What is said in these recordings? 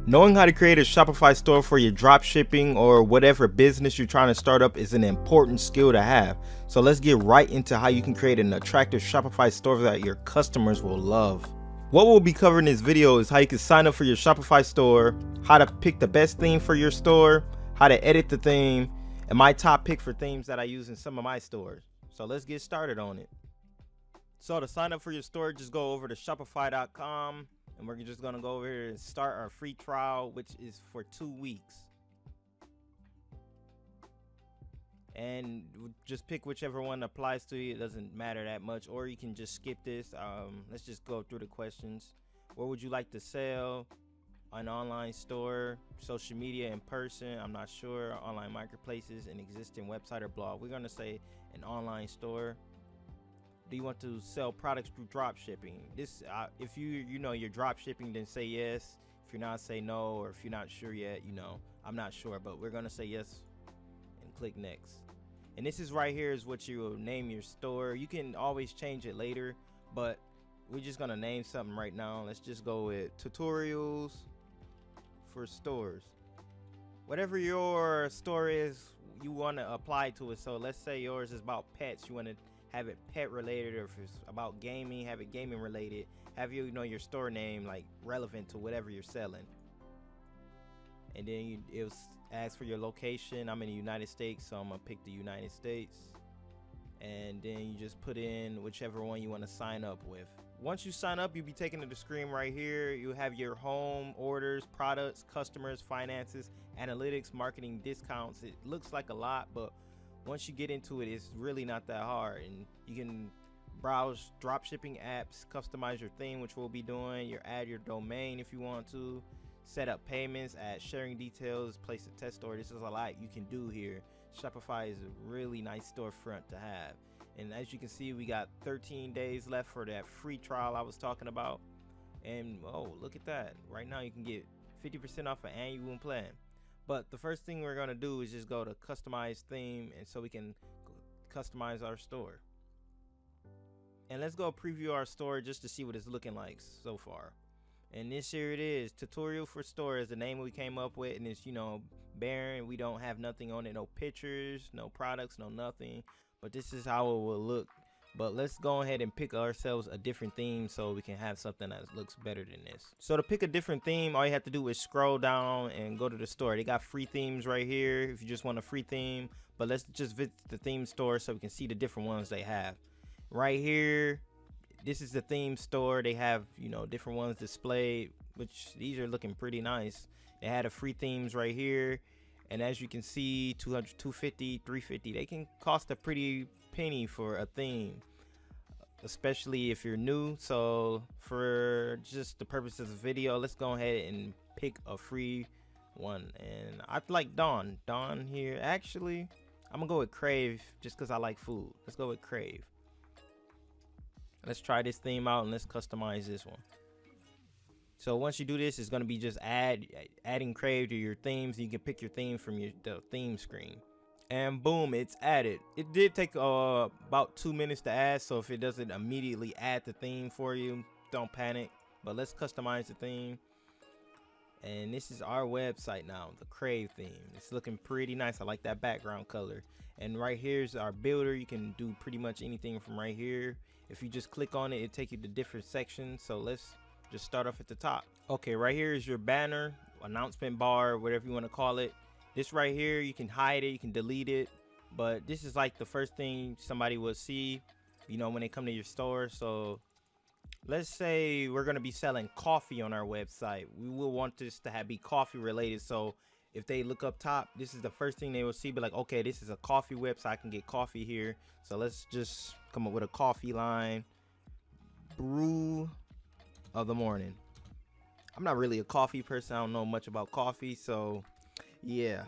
Knowing how to create a Shopify store for your drop shipping or whatever business you're trying to start up is an important skill to have. So let's get right into how you can create an attractive Shopify store that your customers will love. What we'll be covering in this video is how you can sign up for your Shopify store, how to pick the best theme for your store, how to edit the theme, and my top pick for themes that I use in some of my stores. So let's get started on it. So to sign up for your store, just go over to shopify.com. And we're just going to go over here and start our free trial, which is for 2 weeks. And just pick whichever one applies to you. It doesn't matter that much. Or you can just skip this. Let's just go through the questions. Where would you like to sell? An online store, social media, in person, I'm not sure. Online marketplaces, an existing website or blog. We're going to say an online store. Do you want to sell products through drop shipping? This, if you know you're drop shipping, then say yes. If you're not, say no. Or if you're not sure yet, I'm not sure, but we're gonna say yes and click next. And this is right here is what you will name your store. You can always change it later, but we're just gonna name something right now. Let's just go with tutorials for stores. Whatever your store is, you want to apply to it. So let's say yours is about pets. You want to have it pet related, or if it's about gaming, have it gaming related. Have your store name like relevant to whatever you're selling. And then it'll ask for your location. I'm in the United States, so I'm gonna pick the United States. And then you just put in whichever one you want to sign up with. Once you sign up, you'll be taken to the screen right here. You have your home, orders, products, customers, finances, analytics, marketing, discounts. It looks like a lot, but once you get into it, it's really not that hard. And you can browse drop shipping apps, customize your theme, which we'll be doing. You add your domain if you want to, set up payments, add sharing details, place a test order. This is a lot you can do here. Shopify is a really nice storefront to have. And as you can see, we got 13 days left for that free trial I was talking about. And oh, look at that. Right now you can get 50% off an annual plan. But the first thing we're going to do is just go to customize theme, and so we can customize our store. And let's go preview our store just to see what it's looking like so far. And this here it is, tutorial for store is the name we came up with, and it's barren. We don't have nothing on it, no pictures, no products, no nothing. But this is how it will look. But let's go ahead and pick ourselves a different theme so we can have something that looks better than this. So to pick a different theme, all you have to do is scroll down and go to the store. They got free themes right here if you just want a free theme. But let's just visit the theme store so we can see the different ones they have. Right here, this is the theme store. They have, different ones displayed, which these are looking pretty nice. They had a free themes right here. And as you can see, 200, 250, 350, they can cost a pretty penny for a theme, especially if you're new. So for just the purpose of the video, let's go ahead and pick a free one. And I like Dawn here. Actually, I'm gonna go with Crave just because I like food. Let's go with Crave. Let's try this theme out and let's customize this one. So once you do this, it's going to be just adding Crave to your themes. You can pick your theme from the theme screen. And boom, it's added. It did take about 2 minutes to add. So if it doesn't immediately add the theme for you, don't panic. But let's customize the theme. And this is our website now, the Crave theme. It's looking pretty nice. I like that background color. And right here's our builder. You can do pretty much anything from right here. If you just click on it, it'll take you to different sections. So let's just start off at the top. Okay, right here is your banner, announcement bar, whatever you want to call it. This right here, you can hide it, you can delete it, but this is like the first thing somebody will see, when they come to your store. So let's say we're going to be selling coffee on our website. We will want this to be coffee related. So if they look up top, this is the first thing they will see. Be like, okay, this is a coffee website. I can get coffee here. So let's just come up with a coffee line. Brew of the morning. I'm not really a coffee person. I don't know much about coffee, so yeah.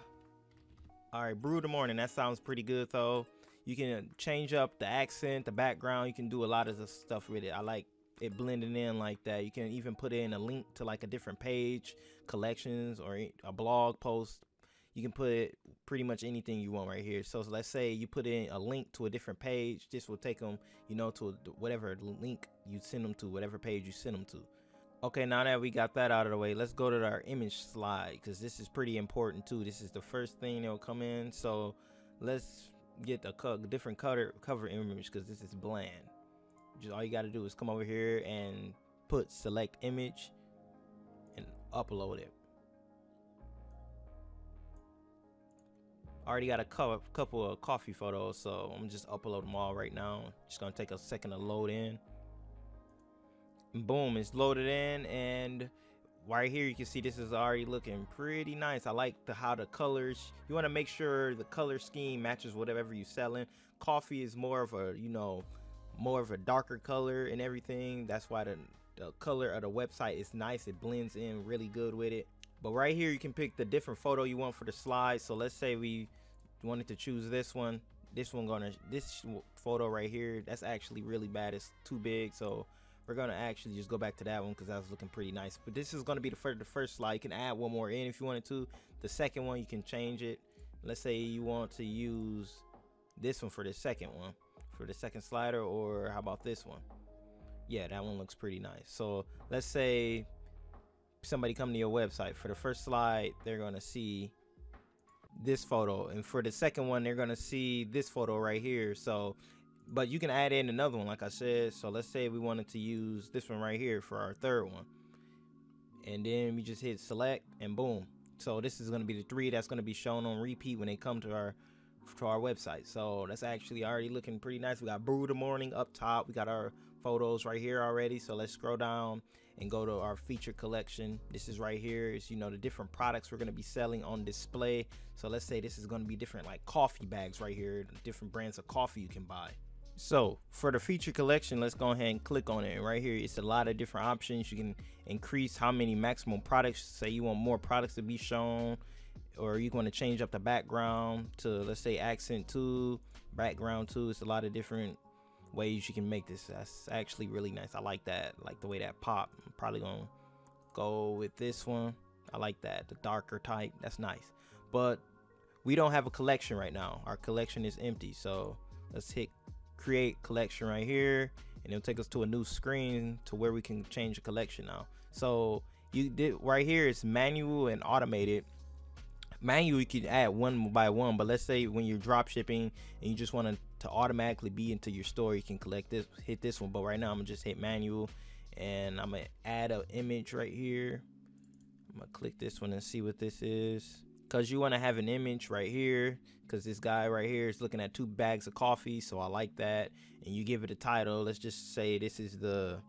All right, brew of the morning. That sounds pretty good though. You can change up the accent, the background. You can do a lot of the stuff with it. I like it blending in like that. You can even put in a link to like a different page, collections, or a blog post. You can put pretty much anything you want right here. So let's say you put in a link to a different page. This will take them, to whatever link you send them to, whatever page you send them to. Okay, now that we got that out of the way, let's go to our image slide, because this is pretty important too. This is the first thing that will come in. So let's get a different cover image, because this is bland. Just all you got to do is come over here and put select image and upload it. Already got a couple of coffee photos, so I'm just upload them all right now. Just gonna take a second to load in. And boom, it's loaded in, and right here you can see this is already looking pretty nice. I like how the colors, you want to make sure the color scheme matches whatever you're selling. Coffee is more of a, more of a darker color and everything. That's why the color of the website is nice. It blends in really good with it. But right here you can pick the different photo you want for the slide. So let's say we wanted to choose this one. This photo right here, that's actually really bad. It's too big, so we're gonna actually just go back to that one because that was looking pretty nice. But this is gonna be the first slide. You can add one more in if you wanted to. The second one, you can change it. Let's say you want to use this one for the second one, for the second slider, or how about this one? Yeah, that one looks pretty nice. So let's say somebody come to your website. For the first slide, they're gonna see this photo, and for the second one, they're gonna see this photo right here. So but you can add in another one, like I said. So let's say we wanted to use this one right here for our third one, and then we just hit select, and boom. So this is going to be the 3 that's going to be shown on repeat when they come to our website. So that's actually already looking pretty nice. We got brew the morning up top. We got our photos right here already. So let's scroll down and go to our feature collection. This is right here. It's, the different products we're going to be selling on display. So let's say this is going to be different, like coffee bags right here, different brands of coffee you can buy. So for the feature collection, let's go ahead and click on it. And right here, it's a lot of different options. You can increase how many maximum products. Say you want more products to be shown, or you want to change up the background to, let's say, accent 2, background 2. It's a lot of different ways you can make this. That's actually really nice. I like that. I like the way that pop. I'm probably gonna go with this one. I like that, the darker type. That's nice. But we don't have a collection right now. Our collection is empty. So let's hit create collection right here, and it'll take us to a new screen to where we can change the collection now. So you did right here, it's manual and automated. Manual, you can add one by one, but let's say when you're drop shipping and you just want to automatically be into your store, you can hit this one. But right now I'm gonna just hit manual, and I'm gonna add an image right here. I'm gonna click this one and see what this is, because you want to have an image right here, because this guy right here is looking at 2 bags of coffee, so I like that. And you give it a title. Let's just say this is the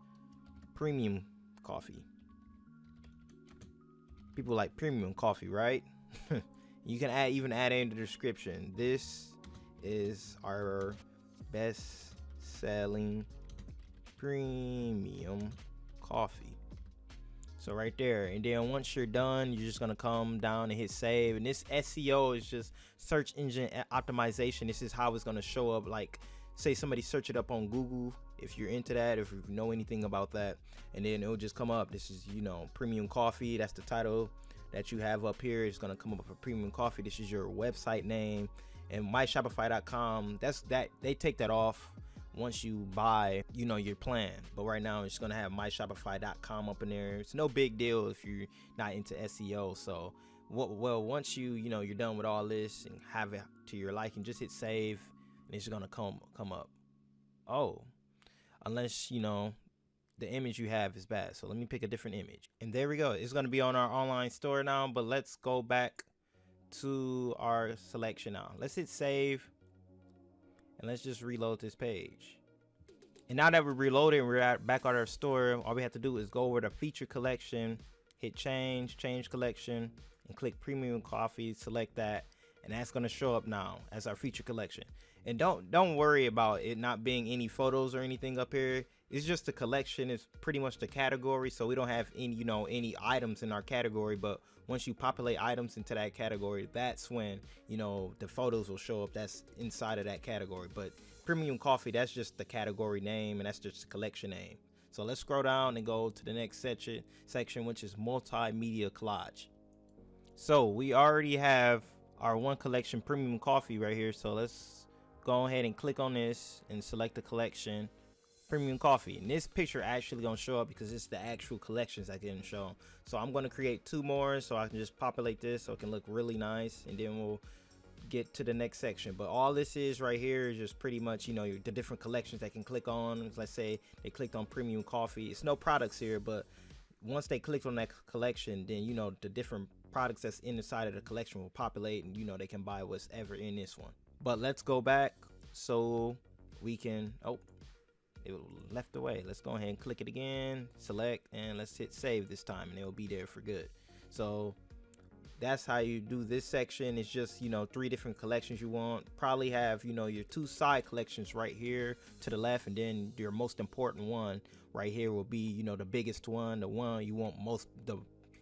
premium coffee. People like premium coffee, right? You can even add in the description. This is our best selling premium coffee. So right there, and then once you're done, you're just gonna come down and hit save. And this SEO is just search engine optimization. This is how it's gonna show up. Like, say somebody search it up on Google, if you're into that, if you know anything about that, and then it'll just come up. This is, premium coffee. That's the title that you have up here. It's gonna come up for premium coffee. This is your website name, and myshopify.com. They take that off once you buy, your plan. But right now it's gonna have myshopify.com up in there. It's no big deal if you're not into SEO. So once you're done with all this and have it to your liking, just hit save, and it's gonna come up. Oh, unless the image you have is bad. So let me pick a different image, and there we go. It's gonna be on our online store now. But let's go back to our selection now. Let's hit save, and let's just reload this page. And now that we're reloaded and we're back at our store, all we have to do is go over to feature collection, hit change collection, and click premium coffee, select that, and that's going to show up now as our feature collection. And don't worry about it not being any photos or anything up here. It's just the collection. Is pretty much the category, so we don't have any items in our category. But once you populate items into that category, that's when the photos will show up. That's inside of that category. But premium coffee, that's just the category name, and that's just the collection name. So let's scroll down and go to the next section, which is multimedia collage. So we already have our one collection premium coffee right here. So let's go ahead and click on this and select the collection. premium coffee. And this picture actually gonna show up because it's the actual collections I didn't show. So I'm gonna create 2 more so I can just populate this so it can look really nice, and then we'll get to the next section. But all this is right here is just pretty much, you know, the different collections they can click on. Let's say they clicked on premium coffee. It's no products here, but once they clicked on that collection, then, you know, the different products that's inside of the collection will populate, and, you know, they can buy what's ever in this one. But let's go back so we can, oh, it left away. Let's go ahead and click it again, select, and let's hit save this time, and it'll be there for good. So that's how you do this section. It's just, you know, 3 different collections you want. Probably have, you know, your 2 side collections right here to the left, and then your most important one right here will be, you know, the biggest one, the one you want most, the,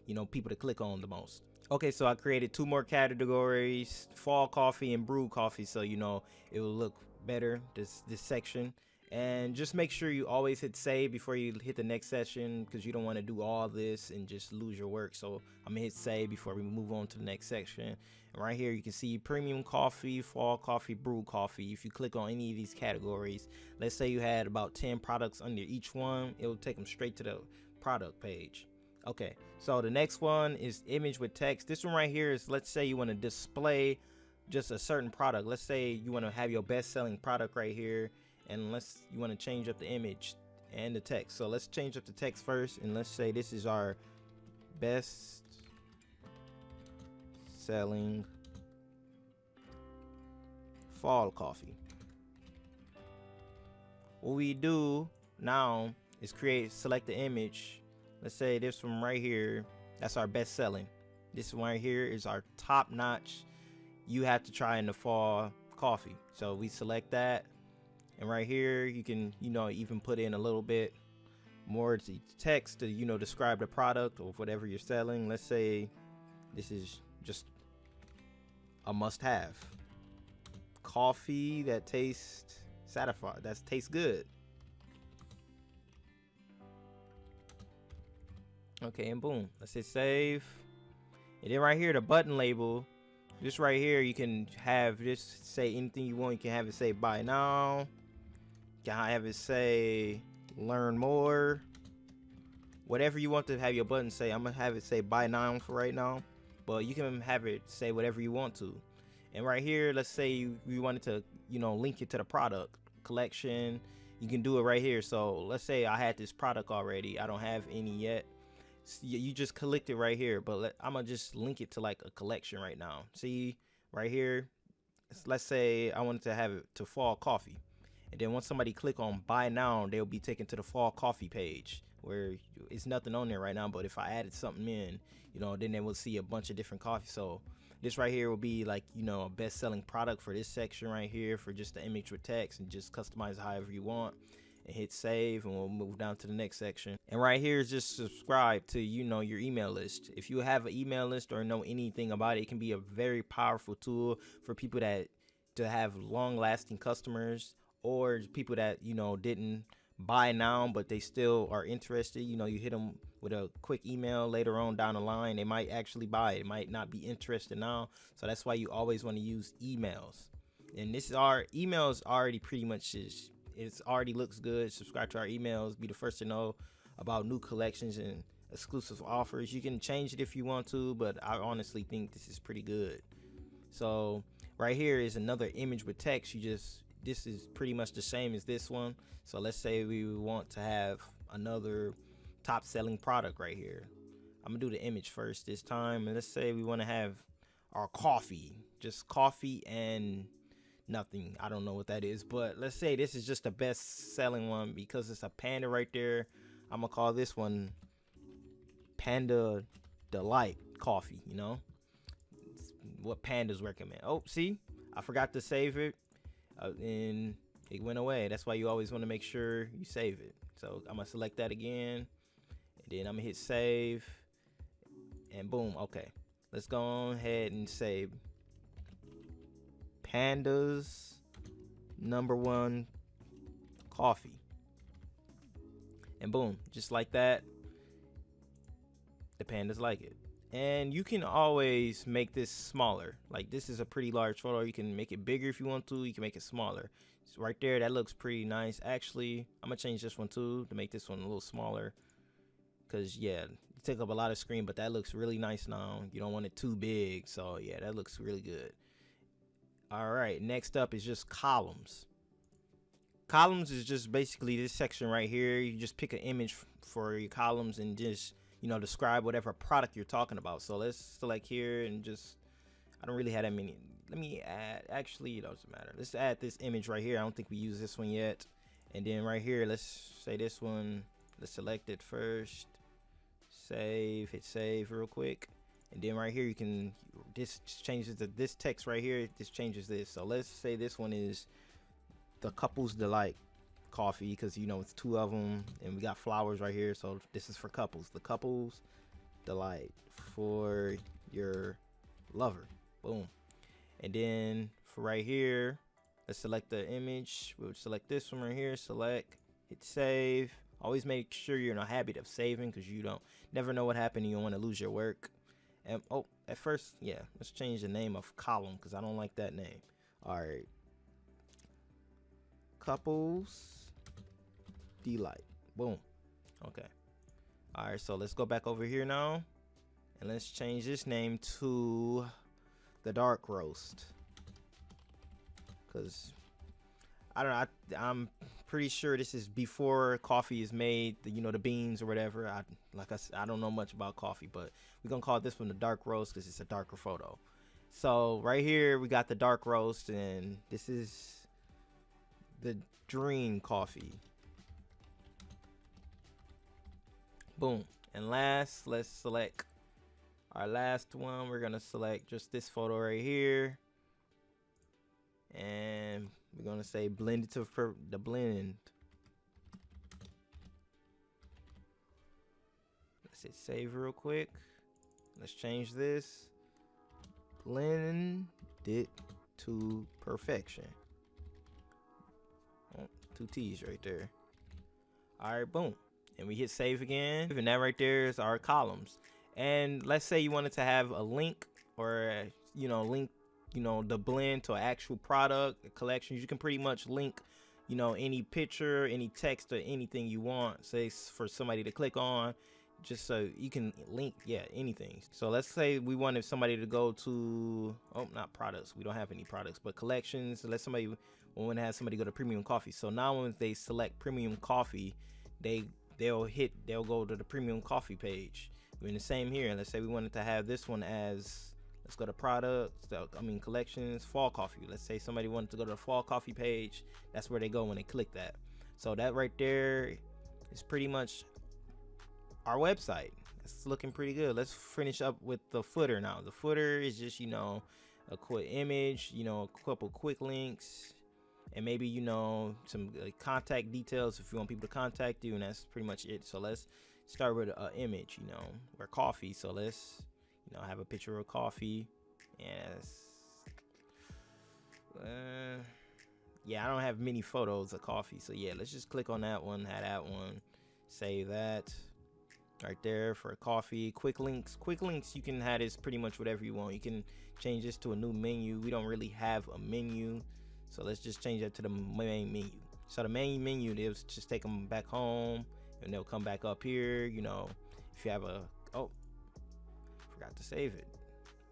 you know, people to click on the most. Okay, so I created 2 more categories, fall coffee and brew coffee, so, you know, it will look better, this section. And just make sure you always hit save before you hit the next session, because you don't want to do all this and just lose your work. So I'm gonna hit save before we move on to the next section. And right here you can see premium coffee, fall coffee, brew coffee. If you click on any of these categories, let's say you had about 10 products under each one, it will take them straight to the product page. Okay, so the next one is image with text. This one right here is, let's say you want to display just a certain product. Let's say you want to have your best selling product right here, and you want to change up the image and the text. So let's change up the text first, and let's say this is our best selling fall coffee. What we do now is select the image. Let's say this one right here, that's our best selling. This one right here is our top notch, you have to try in the fall coffee. So we select that. And right here, you can, you know, even put in a little bit more text to, you know, describe the product or whatever you're selling. Let's say this is just a must-have. Coffee that tastes satisfied, that tastes good. Okay, and boom, let's hit save. And then right here, the button label, this right here, you can have this say anything you want. You can have it say buy now. You can have it say learn more. Whatever you want to have your button say. I'm gonna have it say buy now for right now, but you can have it say whatever you want to. And right here, let's say you wanted to, you know, link it to the product collection. You can do it right here. So let's say I had this product already, I don't have any yet. You just click it right here, but I'm gonna just link it to like a collection right now. See right here, let's say I wanted to have it to fall coffee, and then once somebody click on buy now, they'll be taken to the fall coffee page where it's nothing on there right now. But if I added something in, you know, then they will see a bunch of different coffee. So this right here will be like, you know, a best selling product for this section right here for just the image with text, and just customize it however you want. And hit save, and we'll move down to the next section. And right here is just subscribe to, you know, your email list. If you have an email list or know anything about it, it can be a very powerful tool for people that to have long-lasting customers, or people that, you know, didn't buy now but they still are interested. You know, you hit them with a quick email later on down the line, they might actually buy it, might not be interested now. So that's why you always want to use emails. And this is our emails already pretty much is, it already looks good. Subscribe to our emails, be the first to know about new collections and exclusive offers. You can change it if you want to, but I honestly think this is pretty good. So right here is another image with text. This is pretty much the same as this one. So let's say we want to have another top selling product right here. I'm gonna do the image first this time, and let's say we want to have our coffee, just coffee and nothing. I don't know what that is, but let's say this is just the best selling one because it's a panda right there. I'm gonna call this one Panda Delight Coffee. You know, it's what pandas recommend. Oh, see, I forgot to save it, and it went away. That's why you always want to make sure you save it. So I'm gonna select that again, and then I'm gonna hit save, and boom. Okay, let's go ahead and save Panda's #1 coffee, and boom, just like that, the pandas like it. And you can always make this smaller. Like this is a pretty large photo. You can make it bigger if you want to. You can make it smaller. So right there, that looks pretty nice. Actually, I'm gonna change this one too to make this one a little smaller. Cause yeah, it took up a lot of screen, but that looks really nice now. You don't want it too big. So yeah, that looks really good. All right, next up is just columns. Columns is just basically this section right here. You just pick an image for your columns and just, describe whatever product you're talking about. So let's select here and just, I don't really have that many. Let me add, actually, it doesn't matter. Let's add this image right here. I don't think we use this one yet. And then right here, let's say this one, let's select it first. Save, hit save real quick. And then right here, you can, this changes this text right here. This changes this. So let's say this one is the Couples Delight coffee, because it's 2 of them, and we got flowers right here. So this is for couples. The Couples Delight for your lover. Boom. And then for right here, let's select the image. We'll select this one right here. Select, hit save. Always make sure you're in a habit of saving, because you never know what happened. You don't want to lose your work. And at first, yeah, let's change the name of column, because I don't like that name. All right. Couples Delight. Boom. Okay. All right, so let's go back over here now, and let's change this name to the Dark Roast, because I don't know, I'm pretty sure this is before coffee is made, the beans or whatever. Like I said, I don't know much about coffee, but we're gonna call this one the Dark Roast because it's a darker photo. So right here we got the Dark Roast, and this is the Dream Coffee. Boom. And last, let's select our last one. We're gonna select just this photo right here, and we're gonna say blended to the blend. Let's hit save real quick. Let's change this. Blend it to perfection. Oh, 2 T's right there. All right, boom. And we hit save again. And that right there is our columns. And let's say you wanted to have a link, or link the blend to an actual product, a collection. You can pretty much link any picture, any text, or anything you want, say for somebody to click on, just so you can link anything. So let's say we wanted somebody to go to, not products, we don't have any products, but collections. So let's somebody want to have somebody go to Premium Coffee. So now when they select Premium Coffee, they'll go to the Premium Coffee page. We're the same here. Let's say we wanted to have this one as, let's go to products, collections, fall coffee. Let's say somebody wanted to go to the fall coffee page. That's where they go when they click that. So that right there is pretty much our website. It's looking pretty good. Let's finish up with the footer now. The footer is just, a quick image, a couple quick links, and maybe, some contact details if you want people to contact you, and that's pretty much it. So let's start with an image, or coffee. So let's, have a picture of coffee. Yes. Yeah, I don't have many photos of coffee. So yeah, let's just click on that one, have that one, save that right there for coffee. Quick links, you can have this pretty much whatever you want. You can change this to a new menu. We don't really have a menu, so let's just change that to the main menu. So the main menu, they'll just take them back home, and they'll come back up here. If you have a, forgot to save it.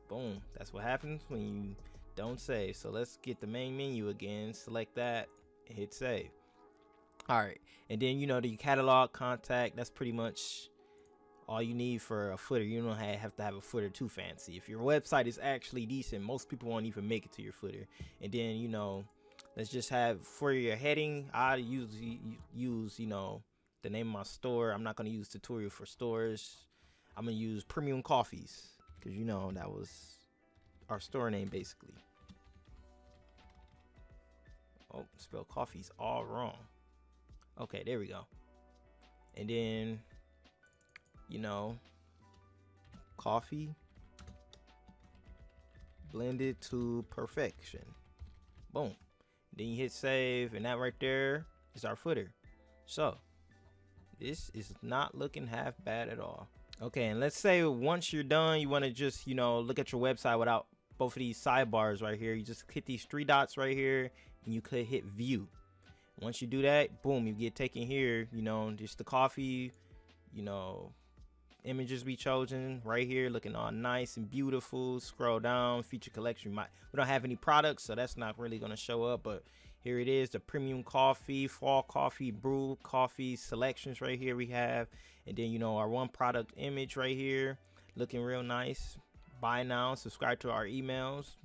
Boom. That's what happens when you don't save. So let's get the main menu again, select that, and hit save. All right, and then the catalog, contact, that's pretty much all you need for a footer. You don't have to have a footer too fancy. If your website is actually decent, most people won't even make it to your footer. And then let's just have, for your heading, I use the name of my store. I'm not going to use tutorial for stores. I'm going to use Premium Coffees, because that was our store name basically. Oh, spell coffees all wrong. Okay, there we go. And then coffee blended to perfection. Boom. Then you hit save, and that right there is our footer. So this is not looking half bad at all. Okay, and let's say once you're done, you want to just, look at your website without both of these sidebars right here. You just hit these three dots right here and you could hit view. Once you do that, boom, you get taken here, just the coffee, images we chosen right here, looking all nice and beautiful. Scroll down, feature collection. We don't have any products, so that's not really going to show up, but here it is, the premium coffee, fall coffee, brew coffee selections right here we have. And then, our one product image right here, looking real nice. Buy now, subscribe to our emails.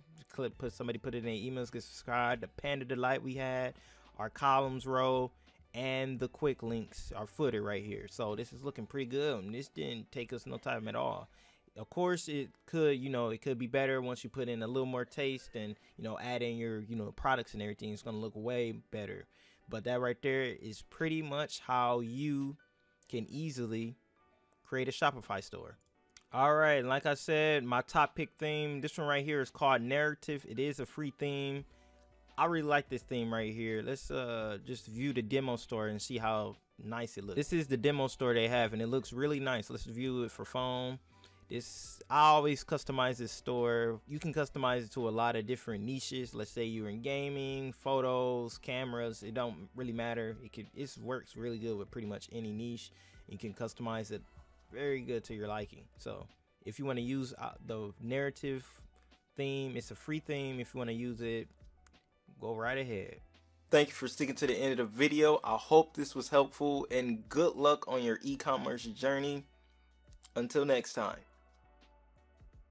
Somebody put it in their emails, get subscribed. The Panda Delight we had, our columns row, and the quick links, our footer right here. So this is looking pretty good. And this didn't take us no time at all. Of course, it could, it could be better once you put in a little more taste and, add in your, products and everything. It's going to look way better. But that right there is pretty much how you can easily create a Shopify store. All right, like I said, my top pick theme, this one right here is called Narrative. It is a free theme. I really like this theme right here. Let's just view the demo store and see how nice it looks. This is the demo store they have, and it looks really nice. Let's view it for phone. I always customize this store. You can customize it to a lot of different niches. Let's say you're in gaming, photos, cameras. It don't really matter. It works really good with pretty much any niche. You can customize it very good to your liking. So if you want to use the narrative theme, it's a free theme. If you want to use it, go right ahead. Thank you for sticking to the end of the video. I hope this was helpful, and good luck on your e-commerce journey. Until next time.